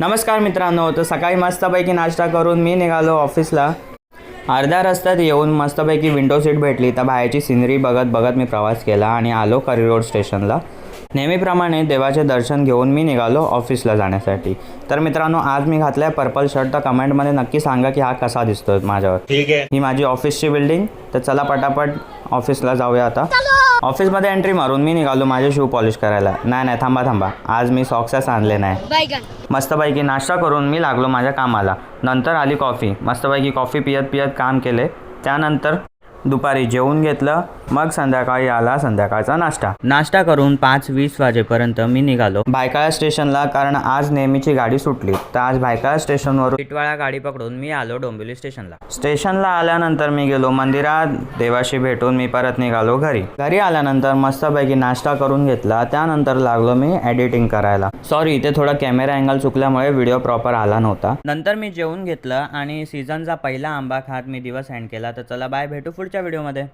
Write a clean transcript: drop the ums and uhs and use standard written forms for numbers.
नमस्कार मित्रांनो, तर सकाळी मस्तपैकी नाश्ता करून मी निघालो ऑफिसला। अर्ध्या रस्त्यात येऊन मस्तपैकी विंडो सीट भेटली तर बाहेरची सिनरी बघत बघत मी प्रवास केला आणि आलो करी रोड स्टेशनला। नेहमीप्रमाणे देवाचे दर्शन घेऊन मी निघालो ऑफिसला जाण्यासाठी। तर मित्रांनो, आज मी घातलाय पर्पल शर्ट, तर कमेंटमध्ये नक्की सांगा की हा कसा दिसतोय माझ्यावर। ठीक आहे, ही माझी ऑफिसची बिल्डिंग। तर चला पटापट ऑफिसला जाऊया आता। ऑफिसमध्ये एंट्री मारून मी निघालो माझे शू पॉलिश करायला। नाही थांबा, आज मी सॉक्सच आणले नाही। मस्तपैकी नाश्ता करून मी लागलो माझ्या कामाला। नंतर आली कॉफी। मस्तपैकी कॉफी पियत काम केले। त्यानंतर दुपारी जेवून घेतलं, मग संध्याकाळी आला संध्याकाळचा नाश्ता करून 5:20 वाजेपर्यंत मी निघालो भायखळा स्टेशनला, कारण आज नेहमीची गाडी सुटली। तर आज भायखळा स्टेशनवरून टिटवाळा गाडी पकडून मी आलो डोंबिवली स्टेशनला आल्यानंतर मी गेलो मंदिरात, देवाशी भेटून मी परत निघालो घरी आल्यानंतर मस्तपैकी नाश्ता करून घेतला। त्यानंतर लागलो मी एडिटिंग करायला। सॉरी, इथे थोडा कॅमेरा अँगल चुकल्यामुळे व्हिडिओ प्रॉपर आला नव्हता। नंतर मी जेवून घेतलं आणि सीझनचा पहिला आंबा खात मी दिवस एंड केला। तर चला बाय, भेटू पुढच्या व्हिडिओमध्ये।